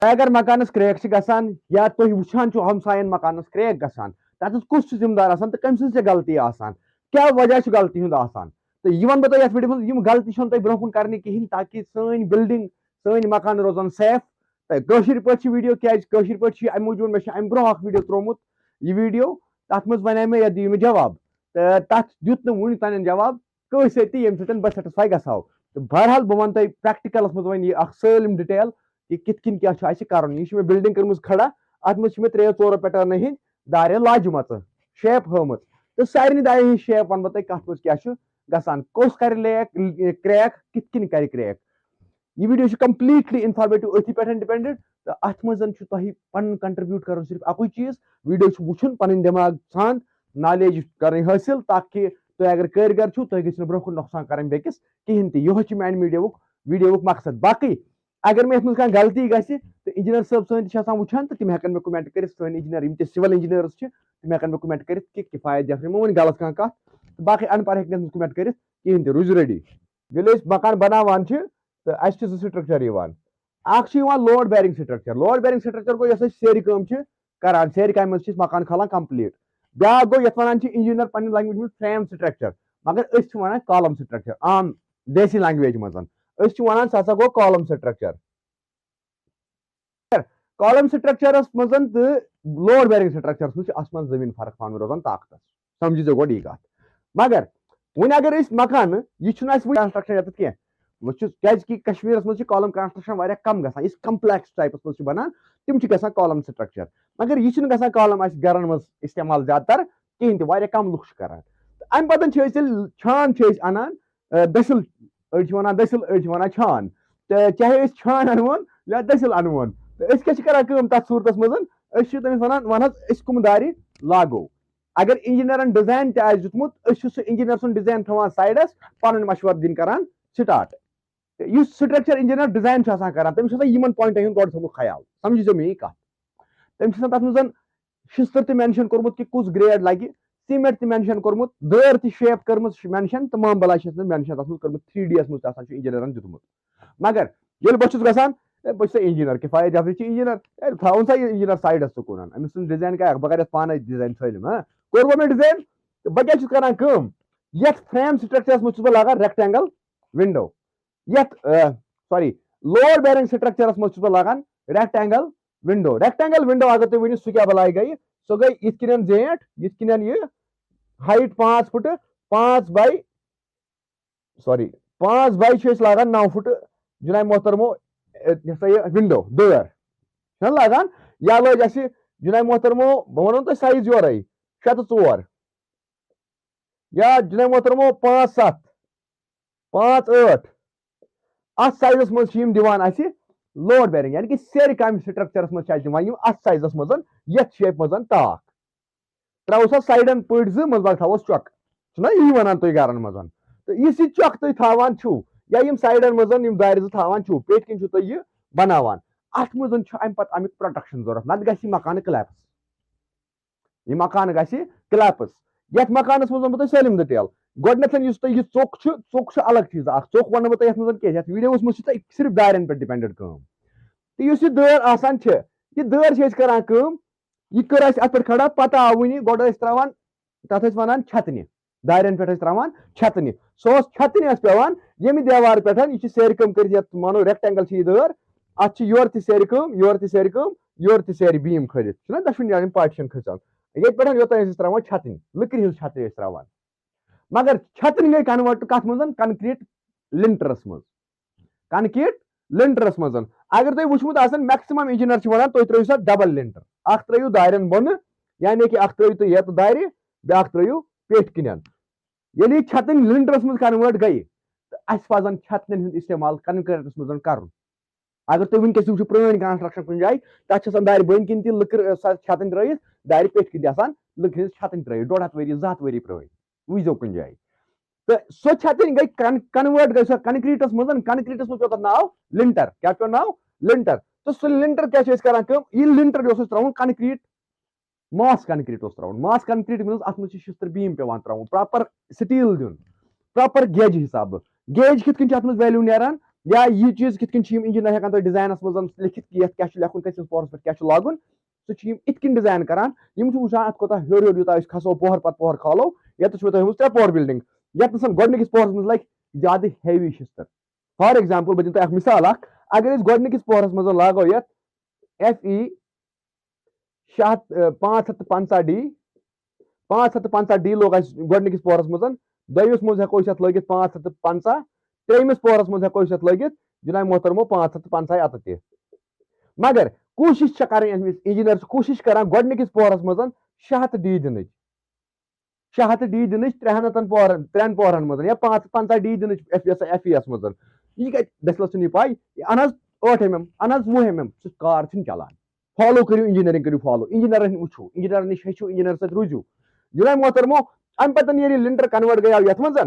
اگر مکانس کریک گژھان یا تھی وچان ہمساین مکانس کریک گژھان تتھ کس ذمہ دار آسان تو کم سن غلطی آسان کیا وجہ غلطی ہند آسان تو یہ ون بہ تھی ویڈیو من غلطی تھی برو کن کرنی کہین تاکہ سن بلڈنگ سن مکان روزان سیف تو پہ ویڈیو کیازر پہ ام موجود میں ام برو اخ ویڈیو ترومت یہ ویڈیو تر مز ون مے یہ دیو جواب تو تک دیت ون تین جواب کٲنٛسہِ سۭتۍ ییٚمہِ سۭتۍ بہٕ سیٹسفائی گژھو تو بہرحال بہٕ ون تۄہہِ پریکٹِکلس منٛز وۄنۍ یہِ اکھ سٲلِم ڈِٹیل کہ کت کن کیا اَسہِ کرُن یہ مے بلڈنگ کٔرمٕژ کھڑا ات منٛز چھِ مےٚ 3-4 پیٹرن ہٕنٛدۍ دارِ لاجمژٕ شیپ ہٲمٕژ تہٕ سارنٕے دارِ ہٕنٛز شیپ ون بہٕ تۄہہِ کتھ منٛز کیاہ چھُ گژھان کُس کرِ کریک کت کن کرِ کریک یہ ویڈیو کمپلیٹلی انفارمیٹو اتھی پہ ڈپینڈنٹ تو ات مز تہ پن کنٹربیوٹ کرن صرف اکوئی چیز ویڈیو وچن پن دماغ سان نالیج کریں حاصل تاکہ تھی اگر کارگر چھو تھی گھو برو کن نقصان کریں بیکس کہین تہ یہ میانہ ویڈیو مقصد باقی اگر میں ات مز غلطی گژھِ تو انجینئر صاحب سن تہ وچان تو تم ہیکن مے کمنٹ کرت سن انجینئر یم تہ سول انجینئرس تم ہیکن مے کمنٹ کرت کہ کفایت جیسے مو ون غلط کھانا کت باقی ان پڑھ ہیکن کمنٹ کرت کہین تہ روزو ریڈی ییٚلہِ أسۍ مکان بناوان چھِ تو اس زٕ سٹرکچر اکھ load bearing structure load bearing structure گو یس سیرِ کٲم چھِ کران سیرِ کامہِ منٛز چھِ مکان کھالان کمپلیٹ بیاکھ گو یتھ ونان چھِ انجینئر پننہِ لینگویج منٛز فریم سٹرکچر مگر أسۍ چھِ ونان کالم سٹرکچر عام دیسی لینگویج منٛز أسۍ چھِ ونان سُہ ہسا گو کالم سٹرکچر کالم سٹرکچرس منٛز تہٕ لوڈ بیرنگ سٹرکچرس منٛز چھِ آسمان زمین فرق پانہٕ ؤنۍ روزان طاقتس سمجھی ژےٚ گۄڈٕ یہِ کتھ مگر وۄنۍ اگر أسۍ مکانہٕ یہِ چھُنہٕ اَسہِ وٕنۍ کنسٹرکشن یتھ کینٛہہ کیازِ کشمیرس منٛز چھِ کالم کنسٹرکشن واریاہ کم گژھان یُس کمپلیکس ٹائپس منٛز چھِ بنان تِم چھِ گژھان کالم سٹرکچر مگر یہِ چھُنہٕ گژھان کالم اَسہِ گرن منٛز استعمال زیادٕ تر کہیٖنۍ تہِ واریاہ کم لُکھ چھِ کران تہٕ امہِ پتہٕ چھِ أسۍ ییٚلہِ چھان چھِ أسۍ انان دٔسِل أڑۍ چھِ ونان دٔسِل أڑۍ چھِ ونان چھان تہٕ چاہے أسۍ چھان انوون یا دٔسِل انوون تہٕ أسۍ کیاہ چھِ کران کٲم تتھ صوٗرتس منٛز أسۍ چھِ تٔمِس ونان ون حظ أسۍ کٕم دارِ لاگو اگر انجینئرن ڈِزاین تہِ آسہِ دیُتمُت أسۍ چھِ سُہ انجینئر سُنٛد ڈِزاین تھاوان سایڈس پنُن مشورٕ دِنۍ کران سٹارٹ یُس سٹرکچر انجینئر ڈِزاین چھُ آسان کران تٔمِس چھُ آسان یِمن پوینٹن ہُنٛد گۄڈٕ تھوٚمُت خیال سمجھی ژےٚ میٲنۍ کتھ تٔمۍ چھُ آسان تتھ منٛز شِستٕر تہِ مینشن کوٚرمُت کہِ کُس گریڈ لگہِ سیٖمنٹ تہِ مینشن کوٚرمُت دٲر تہِ شیپ کٔرمٕژ مینشن تہٕ مامبلا چھِ مینشن تتھ منٛز کٔرمٕژ 3D یس منٛز تہِ آسان چھُ انجینئرن دیُتمُت مگر ییٚلہِ بہٕ چھُس گژھان بہٕ چھُس انجینئر کِفایت جافری چھِ انجینئر تھاوُن سا یہِ انجینئر سایڈس سکوٗنن أمِس سُنٛد ڈِزاین کیاہ بہٕ کرٕ یتھ پانے ڈِزاین سٲلِم کوٚر وۄنۍ مےٚ ڈِزاین تہٕ بہٕ کیاہ چھُس کران کٲم یتھ فریم سٹرکچرس منٛز چھُس بہٕ لاگان ریکٹینگل ونڈو یتھ سوری لوڈ بیرنگ سٹرکچرس منٛز چھُس بہٕ لاگان ریکٹینگل ونڈو اگر تُہۍ ؤنِو سُہ کیاہ بلاے گٔیہِ سۄ گٔے یِتھ کٔنۍ زیٖٹھ یِتھ کٔنۍ یہِ ہایٹ 5 فٹ 5 باے چھِ أسۍ لاگان 9 فٹ جناب محترمو یہِ ہسا یہِ ونڈو دٲر چھُنہ لاگان یا لٲج اَسہِ جناب محترمو بہٕ وَنو تۄہہِ سایز یورے 6 تہٕ 4 یا جناب محترمو 5-7 5-8 اتھ سایزس منٛز چھِ یِم دِوان اَسہِ لوڈ بیرنگ یعنی کہ سیرِ کامہِ سٹرکچرس منٛز چھِ اَسہِ دِوان یِم اتھ سایزس منٛز یتھ شیپہِ منٛز تاکھ تراووس حظ سایڈن پٔٹۍ 2 منٛز باگ تھاووس چۄکہٕ چھُنہ یی وَنان تُہۍ گرن منٛز تہٕ یُس یہِ چۄکھ تُہۍ تھاوان چھُو یا یِم سایڈن منٛز یِم دارِ 2 تھاوان چھُو پیٚٹھۍ کِنۍ چھُو تُہۍ یہِ بناوان اتھ منٛز چھُ امہِ پتہٕ امیُک پروٹیکشن ضروٗرت نتہٕ گژھِ یہِ مکانہٕ کلیپس یہِ مکانہٕ گژھِ کلیپس یتھ مکانس منٛز ونہٕ بہٕ تۄہہِ سٲلِم ڈِٹیل گۄڈٕنیتھ یُس تۄہہِ یہِ ژوٚک چھُ الگ چیٖز اکھ ژوٚک ونہٕ بہٕ تۄہہِ یتھ منٛز کیٚنٛہہ یتھ ویڈیوس منٛز چھِ تۄہہِ صرف دارٮ۪ن پٮ۪ٹھ ڈِپینڈنٹ کٲم تہٕ یُس یہِ دٲر آسان چھِ یہِ دٲر چھِ أسۍ کران کٲم یہِ کٔر اَسہِ اتھ پٮ۪ٹھ کھڑا پتہٕ آو وُنہِ گۄڈٕ ٲسۍ تراوان تتھ ٲسۍ ونان چھتنہِ دارٮ۪ن پٮ۪ٹھ ٲسۍ تراوان چھتنہِ سۄ ٲس چھتنہِ ٲس پیوان ییٚمہِ دیوار پٮ۪ٹھ یہِ چھِ سیرِ کٲم کٔرِتھ یتھ مانو ریکٹینگل چھِ یہِ دٲر اتھ چھِ یورٕ تہِ سیرِ کٲم یورٕ تہِ سیرِ کٲم یورٕ تہِ سیرِ بیٖم کھٲلِتھ چھُنہ دۄشوٕنی جاین پاٹِشن کھٔژان ییٚتہِ پٮ۪ٹھ یوٚتام ٲسۍ تراوان چھتنہِ لٔکرِ ہٕنٛز چھترِ ٲسۍ تراوان مگر چھتنہِ گٔے کنوٲرٹ کتھ منٛز کنکریٖٹ لِنٹرس منٛز اگر تۄہہِ وٕچھمُت آسن میکسِمم انجینئر چھِ ونان تُہۍ ترٲیِو سا ڈبل لِنٹر اکھ ترٲیِو دارٮ۪ن بۄنہٕ یعنی کہ اکھ ترٲیِو تُہۍ یتھ دارِ بیاکھ ترٲیِو پیٚٹھۍ کِنۍ ییٚلہِ یہِ چھتٕنۍ لِنٹرس منٛز کنوٲرٹ گٔیہِ تہٕ اَسہِ پزن چھتنٮ۪ن ہُنٛد استعمال کنکریٖٹس منٛز کرُن اگر تُہۍ وٕنکیٚس وٕچھِو پرٲنۍ کنسٹرکشن کُنہِ جایہِ تتھ چھِ آسان دارِ بٔنۍ کِنۍ تہِ لٔکٕر چھتٕنۍ ترٲیِتھ دارِ پیٚٹھۍ کِنۍ تہِ آسان لٔکرِ ہٕنٛز چھتٕنۍ ترٲیِتھ 150 ؤری 200 ؤری پرٲنۍ وٕچھزیٚو کُنہِ جایہِ تہٕ سۄ چھتٕنۍ گٔے کنوٲرٹ گٔے سۄ کنکریٖٹس منٛز پیوٚو تتھ ناو لِنٹر کیاہ پیوٚو ناو لِنٹر تہٕ سُہ لِنٹر کیاہ چھِ أسۍ کران کٲم یہِ لِنٹر اوس اَسہِ تراوُن کنکریٖٹ ماس کنکریٖٹ اوس تراوُن ماس کنکریٖٹ مینٕز اتھ منٛز چھِ شِستٕر بیٖم پیوان تراوُن پراپر سٹیٖل دیُن پراپر گیجہِ حسابہٕ گیج کِتھ کٔنۍ چھِ اتھ منٛز ویلیوٗ نیران یا یہ چیز کت کن انجینئر ہیکان تھی ڈیزائنس مز لکھت کہ یہ کیا لکھن کس پورس پہ کیا لاگن سہ ات کن ڈیزائن کران وچان ات کوتہ ہیور ہیور یوتہ کھسو پہر پتہ پہر کھالو یت تھومت 3 پہر بلڈنگ یت گۄڈنِکِس پہرس مز لگہِ زیادٕ ہیوی شستر فار ایگزامپل بہٕ دِمہٕ تۄہہِ اکھ مثال اکھ اگر أسۍ گۄڈنِکِس پہرس مز لاگو یتھ FE 550D 550D لوگ اَسہِ گۄڈنِکِس پہرس مز دوٚیمِس مز ہیٚکو أسۍ یتھ لٲگِتھ 550 ترٛیٚیمِس پہرس مز ہیٚکو أسۍ یتھ لٲگِتھ جناب محترمو 550 اتھ تہِ مگر کوٗشش چھِ کرٕنۍ أمِس انجیٖنر چھُ کوٗشش کران گۄڈنِکِس پہرس مز 600D دِنٕچ 600D دِنٕچ 3 پہرن مز یا 550D دِنٕچ FE یس مز یہ کتہِ دٔسلس چھُنہٕ یہِ پاے ان حظ 8 mm ان حظ 10 mm سُہ کار چھُنہٕ چلان فالو کٔرِو انجیٖنرِنٛگ کٔرِو فالو انجیٖنرن وٕچھِو انجیٖنرن نِش ہیٚچھِو انجیٖنر سۭتۍ روٗزِو جناب محترمو امہِ پتہٕ ییٚلہِ یہِ لِنٹر کنورٹ گٔیو یتھ منٛز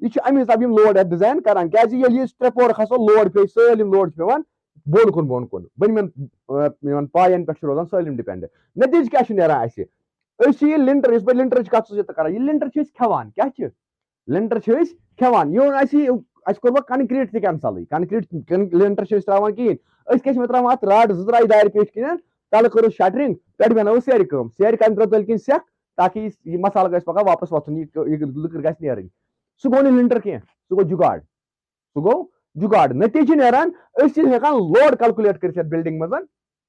یہ امہِ حساب یم لوڈ اتھ ڈِزاین کران کیازِ ییٚلہِ یہِ 3 پور کھسو لوڈ پیٚیہِ سٲلِم لوڈ چھُ پیٚوان بۄن کُن بٔنمٮ۪ن پاین پٮ۪ٹھ چھُ روزان سٲلِم ڈِپینڈ نتیجہِ کیاہ چھُ نیران اَسہِ أسۍ چھِ یہِ لِنٹر یُس بہٕ لِنٹرٕچ کتھ چھُس کران یہِ لِنٹر چھِ أسۍ کھٮ۪وان کیاہ چھِ لِنٹر چھِ أسۍ کھٮ۪وان یہِ اوٚن اَسہِ کوٚر وۄنۍ کنکریٖٹ تہِ کینسلٕے کنکریٖٹ لِنٹر چھِ أسۍ تراوان کِہیٖنۍ أسۍ کیاہ چھِ وۄنۍ تراوان اتھ راڈ 2 3 دارِ پیٚٹھۍ کِنۍ تلہٕ کٔرٕس شٹرنگ پٮ۪ٹھٕ بنٲوٕس سیرِ کٲم سیرِ کامہِ ترٲو تٔلۍ کِنۍ سیٚکھ تاکہِ یہِ مسالہٕ گژھِ پگاہ واپس وۄتھُن یہِ لٔکٕر گژھِ نیرٕنۍ سُہ گوٚو نہٕ لِنٹر کینٛہہ سُہ گوٚو جُگاڑ نتیجہِ چھُ نیران أسۍ چھِ ہیٚکان لوڈ کلکولیٹ کٔرِتھ یتھ بلڈنگ منٛز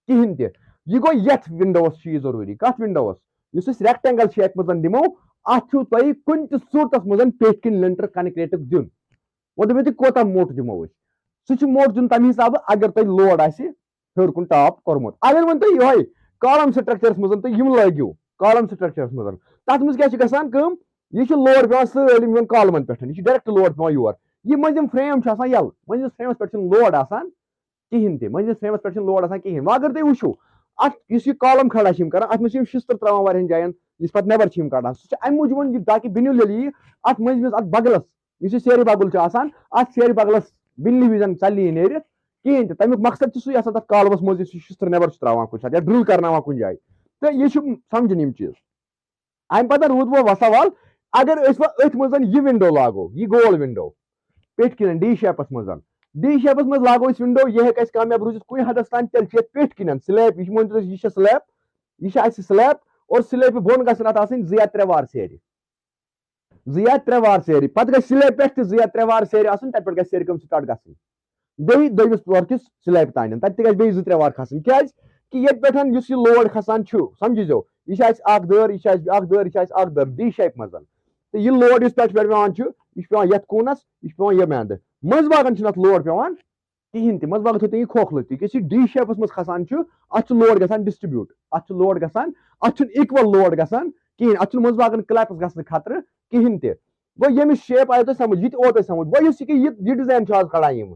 کِہیٖنۍ تہِ یہِ گوٚو یتھ ونڈوس چھُ یہِ ضروٗری کتھ ونڈوس یُس أسۍ ریکٹینگل چھِ یتھ منٛز دِمو اتھ چھُو تۄہہِ کُنہِ تہِ صوٗرتس منٛز پیٚٹھۍ کِنۍ لِنٹر کنکریٹُک دیُن وۄنۍ دٔپِو تُہۍ کوتاہ موٚٹ دِمو أسۍ سُہ چھُ موٚٹ دیُن تمہِ حسابہٕ اگر تۄہہِ لوڈ آسہِ ہیوٚر کُن ٹاپ کوٚرمُت اگر وۄنۍ تُہۍ یِہوے کالم سٹرکچرس منٛز تُہۍ یِم لٲگِو کالم سٹرکچرس منٛز تتھ منٛز کیاہ چھِ گژھان کٲم یہِ چھُ لوڈ پیٚوان سٲلِم یِمن کالمن پٮ۪ٹھ یہِ چھُ ڈایریکٹ لوڈ پیٚوان یور یہِ مٔنٛزِم فریم چھُ آسان یَلہٕ مٔنٛزِمس فرٛیمَس پٮ۪ٹھ چھُنہٕ لوڈ آسان کِہیٖنۍ تہِ مٔنٛزِمس فرٛیمَس پٮ۪ٹھ چھُنہٕ لوڈ آسان کِہیٖنۍ وۄنۍ اگر تُہۍ وٕچھِو اتھ یُس یہِ کالم کھڑا چھِ یِم کران اتھ منٛز چھِ یِم شِستٕر تراوان واریاہن جاین یُس پتہٕ نیبر چھِ یِم کڑان سُہ چھُ امہِ موٗجوٗب تاکہِ بِنِل ییٚلہِ یِیہِ اتھ مٔنٛزمِس اتھ بغلس یُس یہِ سیرِ بغل چھُ آسان اتھ سیرِ بغلس بِنلہِ وِزِ ژلہِ یہِ نیٖرِتھ کِہیٖنۍ تہِ تمیُک مقصد چھُ سُے آسان تتھ کالمس منٛز یُس یہِ شِستٕر نیبر چھُ تراوان کُنہِ ساتہٕ یا ڈرل کرناوان کُنہِ جایہِ تہٕ یہِ چھُ سمجھِنۍ یِم چیٖز امہِ پتہٕ روٗد وۄنۍ سوال اگر أسۍ وۄنۍ أتھۍ منٛز یہِ ونڈو لاگو یہِ گول ونڈو پیٚٹھۍ کِنۍ ڈی شیپس منٛز لاگو أسۍ ونڈو یہِ ہیٚکہِ اَسہِ کامیاب روٗزِتھ کُنہِ حدس تام تیٚلہِ چھِ یتھ پیٚٹھۍ کِنۍ سلیب یہِ مٲنِو تُہۍ یہِ چھِ سلیب یہِ چھِ اَسہِ سلیب اور سلیبہِ بۄن گژھن اتھ آسٕنۍ 2 یا 3 وار سیرِ 2 یا 3 وار سیرِ پتہٕ گژھِ سلیب پٮ۪ٹھ تہِ 2 یا 3 وار سیرِ آسٕنۍ تتہِ پٮ۪ٹھ گژھِ سیرِ کٲم سٹارٹ گژھٕنۍ بیٚیہِ دوٚیمِس پور کِس سلیبہِ تانۍ تتہِ تہِ گژھِ بیٚیہِ 2 3 وار کھسٕنۍ کیازِ کہِ ییٚتہِ پٮ۪ٹھ یُس یہِ لوڈ کھسان چھُ سمجھزیو یہِ چھِ اَسہِ اکھ دٲر یہِ چھِ اَسہِ بیاکھ دٲر یہِ چھِ اَسہِ اکھ دٲر ڈی شیپ منٛز تہٕ یہِ لوڈ یُس پٮ۪ٹھٕ پیٚوان چھُ یہِ چھُ پیٚوان یتھ کوٗنس یہِ چھُ پیٚوان ییٚمہِ اندٕ منٛز باغن چھُنہٕ اتھ لوڈ پیٚوان کِہیٖنۍ تہِ منٛز باغن تھٲیِو تُہۍ یہِ کھوکھلہٕ تہِ یُس یہِ ڈی شیپس منٛز کھسان چھُ اتھ چھُ لوڈ گژھان ڈسٹربیوٗٹ اتھ چھُ لوڈ گژھان اتھ چھُنہٕ اِکول لوڈ گژھان کِہیٖنۍ اتھ چھُنہٕ منٛز باغن کلیپس گژھنہٕ خطرٕ کِہیٖنۍ تہِ گوٚو ییٚمِس شیپ آیو تۄہہِ سمجھ یہِ تہِ اوو تۄہہِ سمجھ وۄنۍ یُس یہِ ڈِزاین چھُ آز کھڑا یِم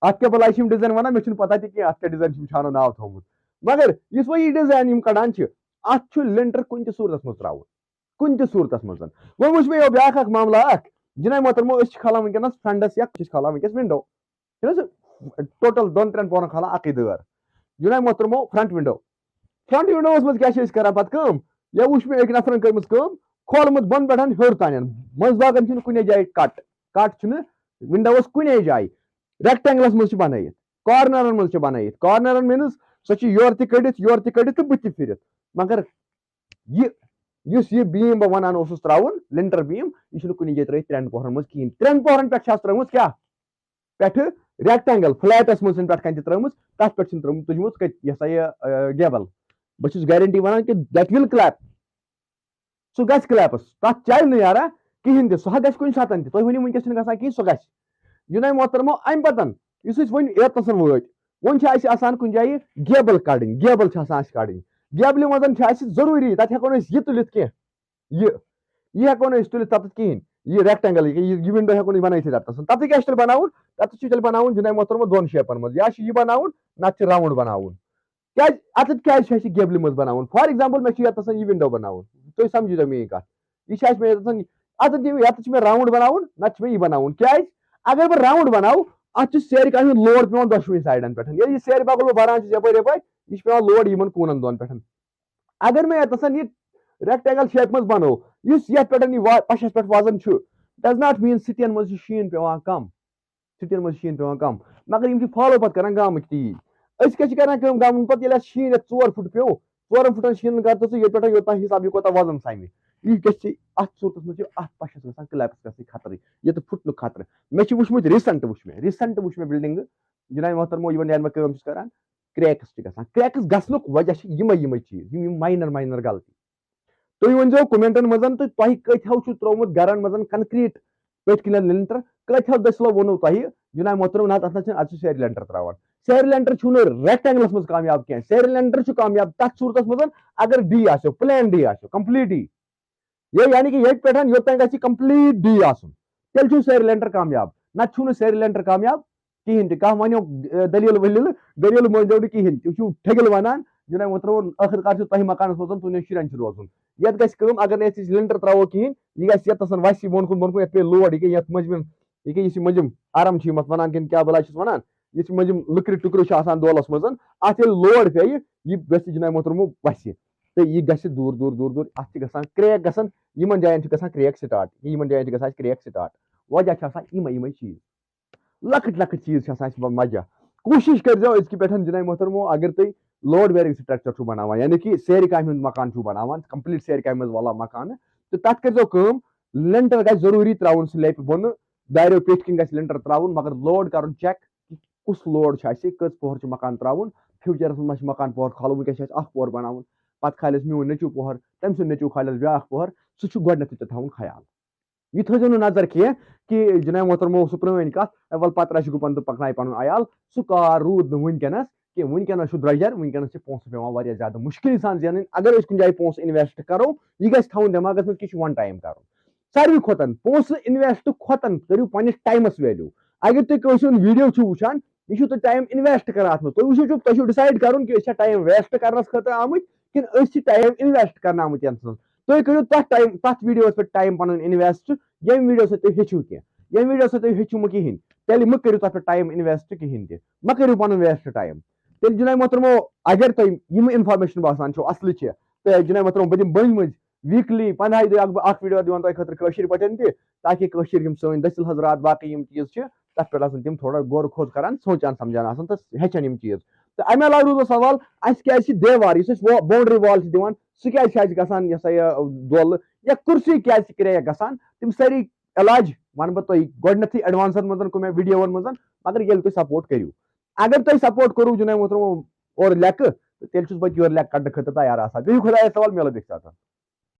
اتھ کیاہ بلاے چھِ یِم ڈِزاین ونان مےٚ چھُنہٕ پتہ تہِ کینٛہہ اتھ کیاہ ڈِزاین چھُ چھانو ناو تھومُت مگر یُس وۄنۍ یہِ ڈِزاین یِم کڑان چھِ اتھ چھُ لِنٹر کُنہِ تہِ صوٗرتس منٛز تراوُن کُنہِ تہِ صوٗرتس منٛز وۄنۍ وٕچھ مےٚ بیاکھ اکھ معاملہ اکھ جناب محترمو أسۍ چھِ کھالان وٕنکیٚنس فرنٹس یا أسۍ کھالان وٕنکیٚس ونڈو چھُنہ حظ ٹوٹل 2 3 پورن کھالان اکٕے دٲر جناب محترمو فرنٹ ونڈوس منٛز کیاہ چھِ أسۍ کران پتہٕ کٲم یا وٕچھ مےٚ أکۍ نفرن کٔرمٕژ کٲم کھولمُت بۄن پٮ۪ٹھ ہیوٚر تانۍ منٛز باغن چھُنہٕ کُنے جایہِ کٹ چھُنہٕ ونڈوس کُنے جایہِ ریکٹینگلس منٛز چھِ بنٲیِتھ کارنرن منٛز چھِ بنٲیِتھ کارنرن مینٕز سۄ چھِ یورٕ تہِ کٔڑِتھ تہٕ بٕتھِ تہِ پھِرِتھ مگر یُس یہِ بیٖم بہٕ ونان اوسُس تراوُن لِنٹر بیٖم یہِ چھُنہٕ کُنہِ جایہِ ترٲیِتھ 3 پورن منٛز کِہیٖنۍ 3 پورن پٮ۪ٹھ چھِ اتھ ترٲومٕژ کیاہ پٮ۪ٹھٕ ریکٹینگل فلیٹس منٛز چھنہٕ پٮ۪ٹھٕ کَنہِ تہِ ترٲومٕژ تتھ پٮ۪ٹھ چھِنہٕ تُجمٕژ یہِ ہسا یہِ گیبل بہٕ چھُس گیرنٹی ونان کہِ دیٹ وِل کلیپ سُہ گژھِ کلیپس تتھ چلہِ نہٕ یارا کِہیٖنۍ تہِ سُہ گژھِ کُنہِ ساتہٕ تہِ تُہۍ ؤنِو وٕنکیٚس چھُنہٕ گژھان کِہیٖنۍ سُہ گژھِ جناب محترمو امہِ پتن یُس أسۍ وۄنۍ ییٚتنس وٲتۍ وۄنۍ چھِ اَسہِ آسان کُنہِ جایہِ گیبل کڑٕنۍ گیبل چھِ آسان اَسہِ کڑٕنۍ گیبلہِ منٛز چھِ اَسہِ ضروٗری تتہِ ہیٚکو نہٕ أسۍ یہِ تُلِتھ کینٛہہ یہِ ہیٚکو نہٕ أسۍ تُلِتھ تتتھ کِہیٖنۍ یہِ ریکٹینگل یہِ ونڈو ہیٚکو نہٕ بنٲیِتھ تتتھس تتھ کیاہ چھُ تیٚلہِ بناوُن تتتھ چھُ تیٚلہِ بناوُن جناب محترمو 2 شیپن منٛز یا چھُ یہِ بناوُن نتہٕ چھُ راوُنڈ بناوُن کیازِ اتتھ کیازِ چھُ اَسہِ گیبلہِ منٛز بناوُن فار ایگزامپل مےٚ چھُ ییٚتنس یہِ ونڈو بناوُن تُہۍ سمجھِو میٲنۍ کتھ یہِ چھِ اَسہِ مےٚ ییٚتتھ چھُ مےٚ راوُنڈ بناوُن نتہٕ چھُ مےٚ یہِ بناوُن کیازِ اگر بہٕ راوُنڈ بناوٕ اتھ چھُ سیرِ کامہِ ہُنٛد لوڈ پیٚوان دۄشوٕنی سایڈن پٮ۪ٹھ ییٚلہِ یہِ سیرِ بغل بہٕ بران چھُس یپٲرۍ یہِ چھُ پیٚوان لوڈ یِمن کوٗنن 2 پٮ۪ٹھ اگر مےٚ ییٚتنس یہِ ریکٹینگل شیپ منٛز بنوو یُس یتھ پٮ۪ٹھ یہِ پشس پٮ۪ٹھ وزن چھُ ڈز ناٹ میٖن سِٹین منٛز چھُ شیٖن پیٚوان کم سٹین مز شین پیوان کم مگر یم فالو پتہ کران گامٕکۍ تیٖتۍ أسۍ کیٛاہ چھِ کران کٲم گامَن پتہٕ ییٚلہِ اَسہِ شیٖن یَتھ 4 فُٹ پیوٚو 4 فُٹن شیٖنن کر تہٕ ژٕ ییٚتہِ پٮ۪ٹھ یوٚتام حِساب یہِ کوتاہ وزن سَمہِ یہِ گژھِ اَتھ صوٗرتس منٛز چھِ اَتھ پشس گژھان کلیپس گژھنٕکۍ خطرٕ ییٚتہِ پھُٹنُک خطرٕ مےٚ چھِ وٕچھمُت ریٖسنٛٹ وٕچھ مےٚ بِلڈِنٛگہٕ جِناب محترمو یِمن ییٚلہِ بہٕ کٲم چھُس کران کریکٕس چھِ گژھان کریکٕس گژھنُک وجہ چھِ یِمے چیٖز یِم ماینر غلطی تُہۍ ؤنۍزیو کومنٹن منٛز تہٕ تۄہہِ کۭتیاہو چھُو ترٛوومُت گرن منٛز کنکریٖٹ پٔتۍ کِنۍ لِنٹر کۭتیاہو دٔسِلو ووٚنوٕ تۄہہِ جِناب محترم نہ اتھ منٛز چھِ سیرِ لینٹر تراوان سیرِ لینٹر چھُنہٕ ریکٹینگلس منٛز کامیاب کینٛہہ سیرِ لینٹر چھُ کامیاب تتھ صوٗرتس منٛز اگر ڈی آسیو پلین ڈی آسیو کمپلیٖٹ ڈی یعنی کہ ییٚتہِ پٮ۪ٹھ یوٚتام گژھِ کمپلیٖٹ ڈی آسُن تیٚلہِ چھُ سیرِ لینٹر کامیاب نتہٕ چھُنہٕ سیرِ لینٹر کامیاب کِہینۍ تہِ کانٛہہ وَنیو دٔلیٖل ؤلیٖل دٔلیٖل مٲنۍزیو نہٕ کِہینۍ تُہۍ چھِو ٹھٔگِل وَنان جِناب محترم ٲخٕر کار چھُ تۄہہِ مکانس منٛز تُہنٛدٮ۪ن شُرٮ۪ن چھُ روزُن یتھ گژھِ کٲم اگر نہٕ أسۍ لینٹر تراوو کِہینۍ یہِ گژھِ ییٚتنس وسہِ بۄن کُن یتھ پیٚیہِ لوڈ یہِ یتھ مٔنٛزِم یہِ کیٛاہ یُس یہِ مٔنٛزِم آرام چھِ یِم وَنان کِنہٕ کیٛاہ بلاے چھِس وَنان یُس یہِ مٔنٛزِم لٔکرِ ٹُکرٕ چھُ آسان دولس منٛز اَتھ ییٚلہِ لوڈ پیٚیہِ یہِ گژھِ جِناب محترمو وسہِ تہٕ یہِ گژھِ دوٗر اَتھ چھِ گژھان کرٛیک گژھان یِمن جاین چھِ گژھان کرٛیک سٹاٹ یِمن جاین چھِ گژھان اَسہِ کرٛیک سٹاٹ وجہ چھِ آسان یِمے چیٖز لۄکٕٹۍ چیٖز چھِ آسان اَسہِ وجہ کوٗشِش کٔرۍزیو أزکہِ پٮ۪ٹھ جِناب محترمو اگر تُہۍ لوڈ بیرنگ سٹرکچر چھُو بناوان یعنی کہ سیرِ کامہِ ہُنٛد مکان چھُو بناوان کمپلیٖٹ سیرِ کامہِ منٛز وَلا مکانہٕ تہٕ تتھ کٔرۍزیو کٲم لینٹر گژھِ ضروٗری تراوُن سلیپہِ بۄنہٕ داریو پیٚٹھۍ کِنۍ گژھِ لینٹر تراوُن مگر لوڈ کرُن چیک کُس لوڈ چھُ اَسہِ کٔژ پۄہر چھُ مکان تراوُن فیوٗچرس منٛز ما چھُ مکان پۄہر کھالُن وٕنکیٚس چھُ اَسہِ اکھ پۄہر بناوُن پتہٕ کھالٮ۪س میون نیٚچوٗ پۄہر تٔمۍ سُنٛد نیٚچوٗ کھالٮ۪س بیاکھ پۄہر سُہ چھُ گۄڈٕنیتھٕے ژےٚ تھاوُن خیال یہِ تھٲیزیو نہٕ نظر کینٛہہ کہِ جِناب محترمو سُہ پرٲنۍ کتھ وَلہٕ پتہٕ رَچھِ گُپن تہٕ پکناوِ پنُن عیال سُہ کار روٗد نہٕ وٕنکیٚنس کینٛہہ وٕنکیٚنس چھُ درٛۄجر وٕنکیٚنس چھِ پونٛسہٕ پیٚوان واریاہ زیادٕ مُشکِل سان زینٕنۍ اگر أسۍ کُنہِ جایہِ پونٛسہٕ اِنویسٹ کرو یہِ گژھِ تھاوُن دٮ۪ماغس منٛز کہِ یہِ چھُ وَن ٹایم کرُن ساروی کھۄتہٕ پونٛسہٕ اِنویسٹ کھۄتہٕ کٔرِو پننِس ٹایمس ویلیوٗ اگر تُہۍ کٲنٛسہِ ہُنٛد ویٖڈیو چھِو وٕچھان یہِ چھُو تُہۍ ٹایم اِنویسٹ کران اتھ منٛز تُہۍ وٕچھِو تۄہہِ چھُو ڈِسایڈ کرُن کہِ أسۍ چھا ٹایم ویسٹ کرنس خٲطرٕ آمٕتۍ کِنہٕ أسۍ چھِ ٹایم اِنویسٹ کرنہٕ آمٕتۍ یَتھ منٛز تُہۍ کٔرِو تتھ ویٖڈیوس پٮ۪ٹھ ٹایم پنُن اِنویسٹ ییٚمہِ ویٖڈیو سۭتۍ تُہۍ ہیٚچھِو کینٛہہ ییٚمہِ ویٖڈیو سۭتۍ تُہۍ ہیٚچھِو نہٕ کِہینۍ تیٚلہِ مہٕ کٔرِو تتھ پٮ۪ٹھ ٹایم اِنویسٹ کِہینۍ تہِ مہ کٔرِو پنُن ویسٹ ٹایم تیٚلہِ جِناب محترمو اگر تۄہہِ یِم انفارمیشن باسان چھو اصلہِ چھِ تہٕ جِناب محترمو بہٕ دِمہٕ بٔنۍ مٔنٛزۍ ویٖکلی 15 دۄہ اکھ ویٖڈیو دِوان تۄہہِ خٲطرٕ کٲشِر پٲٹھۍ تہِ تاکہِ کٲشِر یِم سٲنۍ دٔسِل حضرات باقٕے یِم چیٖز چھِ تتھ پٮ۪ٹھ آسان تِم تھوڑا غور کھوژ کران سونٛچان سمجھان آسان تہٕ ہیٚچھان یِم چیٖز تہٕ اَمہِ علاوٕ روٗد سوال اَسہِ کیازِ چھِ دیوار یُس أسۍ باونڈری وال چھِ دِوان سُہ کیازِ چھِ اَسہِ گژھان یہِ سا یہِ دۄلہٕ یا کُرسی کیازِ چھِ کرٛیک گژھان تِم سٲری علاج وَنہٕ بہٕ تۄہہِ گۄڈٕنیتھٕے ایڈوانسن منٛز کُن مےٚ ویٖڈیوَن منٛز مگر ییٚلہِ تُہۍ سپورٹ کٔرِو اگر تُہۍ سپورٹ کوٚرُو جِناب محترمو اورٕ لیٚکھٕ تہٕ تیٚلہِ چھُس بہٕ یورٕ لیٚکھٕ کڑنہٕ خٲطرٕ تیار آسان بیٚیہِ خۄدایَس حوالہٕ مِلو بیٚکہِ ساتہٕ